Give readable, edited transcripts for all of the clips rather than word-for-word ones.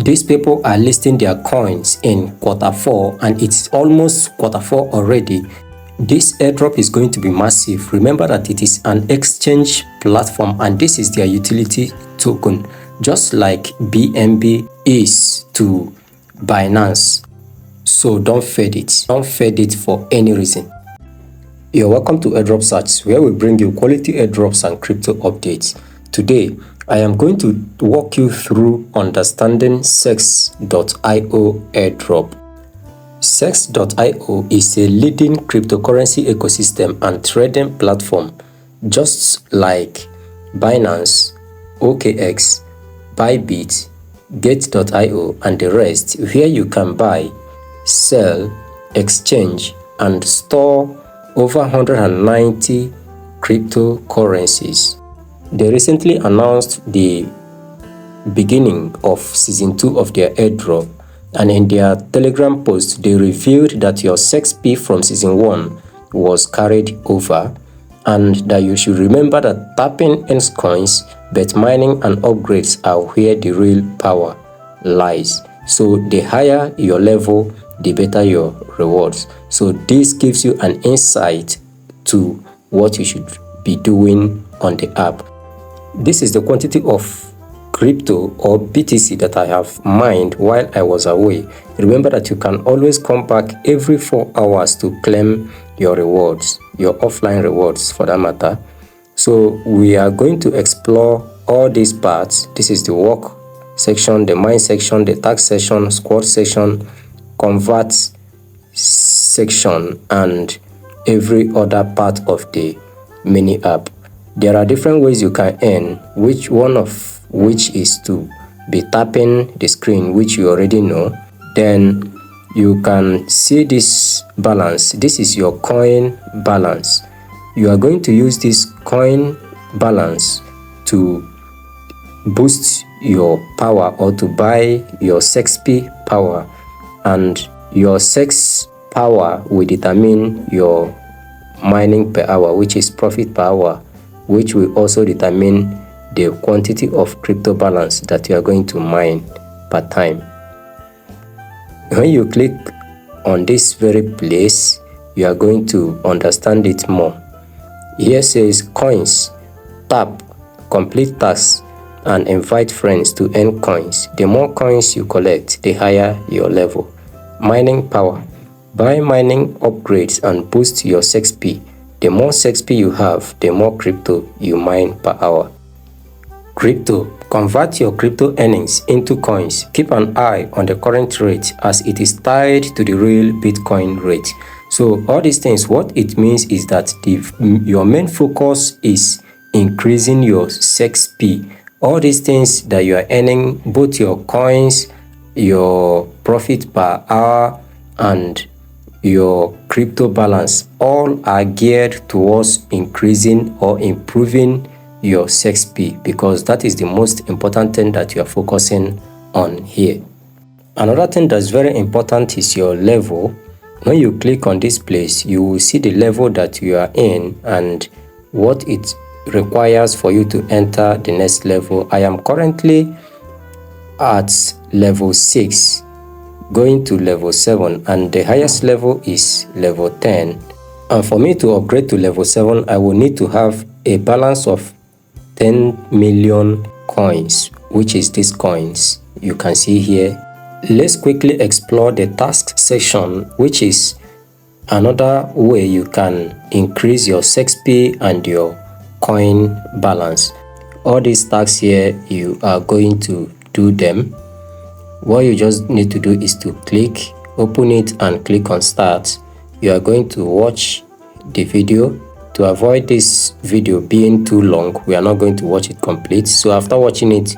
These people are listing their coins in Q4 and it's almost Q4 already. This airdrop is going to be massive. Remember that it is an exchange platform and this is their utility token, just like BNB is to Binance. So don't fade it. Don't fade it for any reason. You're welcome to Airdrop Search, where we bring you quality airdrops and crypto updates. Today, I am going to walk you through understanding CEXP.io airdrop. CEXP.io is a leading cryptocurrency ecosystem and trading platform, just like Binance, OKX, Bybit, Gate.io, and the rest, where you can buy, sell, exchange, and store over 190 cryptocurrencies. They recently announced the beginning of Season 2 of their airdrop, and in their Telegram post, they revealed that your CEXP from Season 1 was carried over, and that you should remember that tapping earns coins, but mining and upgrades are where the real power lies. So the higher your level, the better your rewards. So this gives you an insight to what you should be doing on the app. This is the quantity of crypto or BTC that I have mined while I was away. Remember that you can always come back every 4 hours to claim your rewards, your offline rewards for that matter. So we are going to explore all these parts. This is the work section, the mine section, the tax section, squad section, convert section, and every other part of the mini app. There are different ways you can earn, which one of which is to be tapping the screen, which you already know. Then you can see this balance. This is your coin balance. You are going to use this coin balance to boost your power or to buy your CEXP power, and your CEX power will determine your mining per hour, which is profit per hour, which will also determine the quantity of crypto balance that you are going to mine per time. When you click on this very place, you are going to understand it more. Here says coins, tap, complete tasks, and invite friends to earn coins. The more coins you collect, the higher your level. Mining power, buy mining upgrades and boost your CEXP. The more CEXP you have, the more crypto you mine per hour. Crypto, convert your crypto earnings into coins. Keep an eye on the current rate as it is tied to the real Bitcoin rate. So all these things, what it means is that your main focus is increasing your CEXP. All these things that you are earning, both your coins, your profit per hour, and your crypto balance, all are geared towards increasing or improving your CEXP, because that is the most important thing that you are focusing on here. Another thing that's very important is your level. When you click on this place, you will see the level that you are in and what it requires for you to enter the next level. I am currently at level 6 going to level 7, and the highest level is level 10. And for me to upgrade to level 7, I will need to have a balance of 10 million coins, which is these coins you can see here. Let's quickly explore the task section, which is another way you can increase your CEXP and your coin balance. All these tasks here, you are going to do them. What you just need to do is to click, open it, and click on start. You are going to watch the video. To avoid this video being too long, we are not going to watch it complete. So after watching it,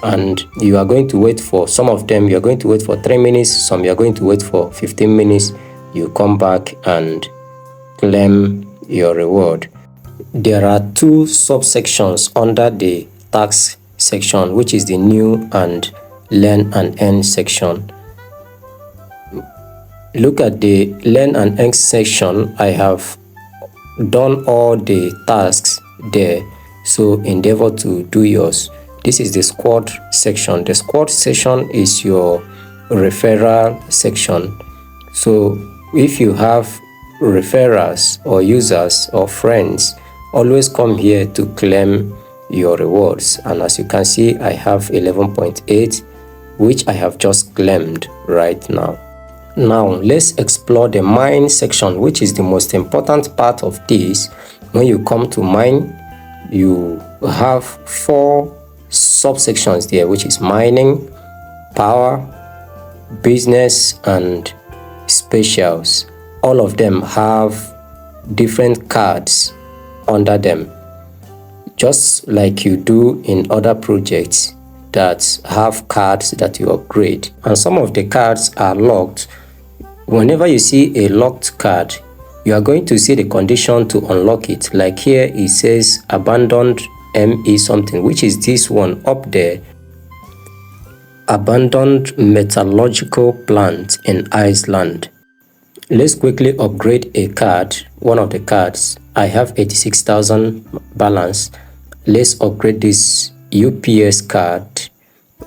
and you are going to wait for some of them, you are going to wait for 3 minutes, some you are going to wait for 15 minutes. You come back and claim your reward. There are 2 subsections under the tax section, which is the new and learn and earn section. Look at the learn and earn section. I have done all the tasks there, so endeavor to do yours. This is the squad section. The squad section is your referral section. So if you have referrals or users or friends, always come here to claim your rewards. And as you can see, I have 11.8, which I have just claimed right now. Now let's explore the mine section, which is the most important part of this. When you come to mine, you have 4 subsections there, which is mining, power, business, and specials. All of them have different cards under them, just like you do in other projects that have cards that you upgrade. And some of the cards are locked. Whenever you see a locked card, you are going to see the condition to unlock it. Like here it says abandoned ME something, which is this one up there, abandoned metallurgical plant in Iceland. Let's quickly upgrade a card, one of the cards. I have 86,000 balance. Let's upgrade this UPS card,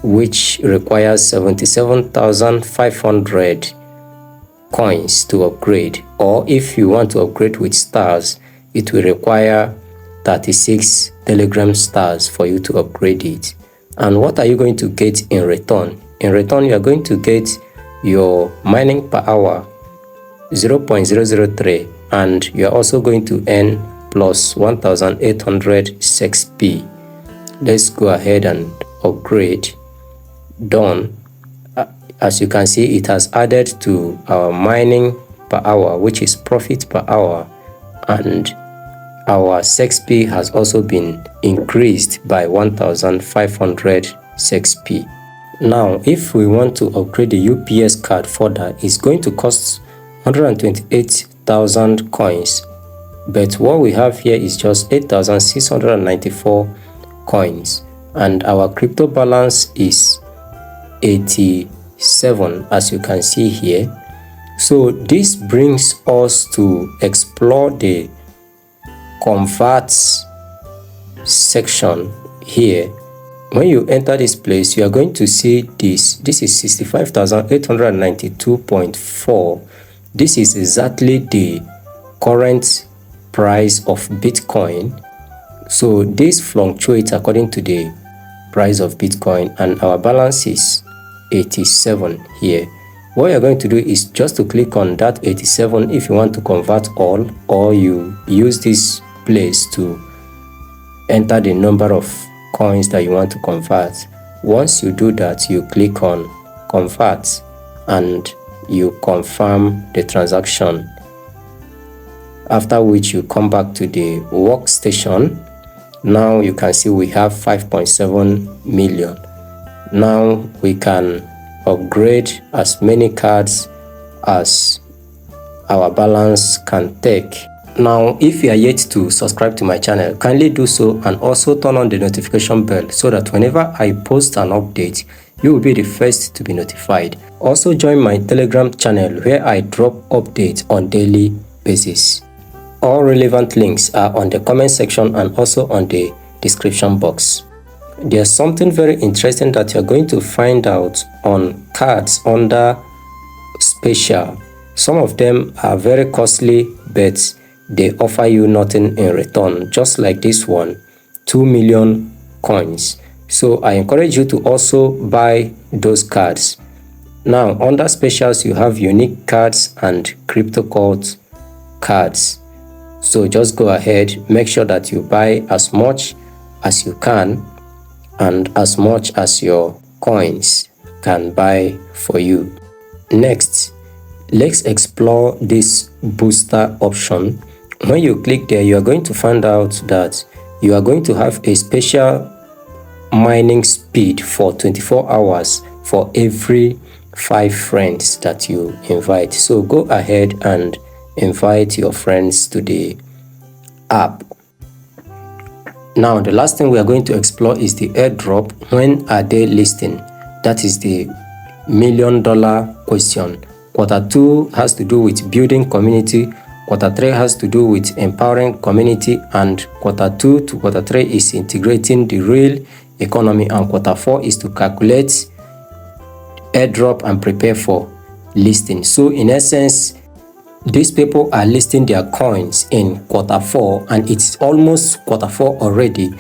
which requires 77,500 coins to upgrade. Or if you want to upgrade with stars, it will require 36 Telegram stars for you to upgrade it. And what are you going to get in return? In return, you are going to get your mining per hour 0.003, and you are also going to earn plus 1,800 CEXP. Let's go ahead and upgrade. Done. As you can see, it has added to our mining per hour, which is profit per hour, and our CEXP has also been increased by 1,500 CEXP. Now, if we want to upgrade the UPS card further, it's going to cost 128,000 coins, but what we have here is just 8,694 coins, and our crypto balance is 87, as you can see here. So this brings us to explore the converts section here. When you enter this place, you are going to see this is 65,892.4. This is exactly the current price of Bitcoin. So this fluctuates according to the price of Bitcoin, and our balance is 87 here. What you're going to do is just to click on that 87 if you want to convert all, or you use this place to enter the number of coins that you want to convert. Once you do that, you click on convert and you confirm the transaction, after which you come back to the workstation. Now you can see we have 5.7 million. Now we can upgrade as many cards as our balance can take. Now, if you are yet to subscribe to my channel, kindly do so, and also turn on the notification bell so that whenever I post an update, you will be the first to be notified. Also join my Telegram channel where I drop updates on daily basis. All relevant links are on the comment section and also on the description box. There's something very interesting that you're going to find out on cards under special. Some of them are very costly, but they offer you nothing in return, just like this one, 2 million coins. So I encourage you to also buy those cards. Now under specials, you have unique cards and crypto cards. So just go ahead, make sure that you buy as much as you can and as much as your coins can buy for you. Next, let's explore this booster option. When you click there, you are going to find out that you are going to have a special mining speed for 24 hours for every 5 friends that you invite. So go ahead and invite your friends to the app. Now the last thing we are going to explore is the airdrop. When are they listing? That is the $1 million question. Quarter 2 has to do with building community. Quarter 3 has to do with empowering community, and quarter 2 to quarter 3 is integrating the real economy, and quarter 4 is to calculate airdrop and prepare for listing. So in essence, these people are listing their coins in quarter 4, and it's almost quarter 4 already.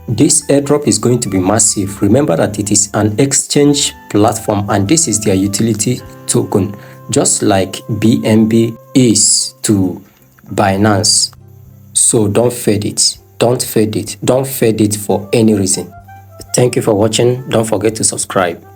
This airdrop is going to be massive. Remember that it is an exchange platform, and this is their utility token, just like BNB is to Binance. So don't fade it. Don't fade it. Don't fade it for any reason. Thank you for watching. Don't forget to subscribe.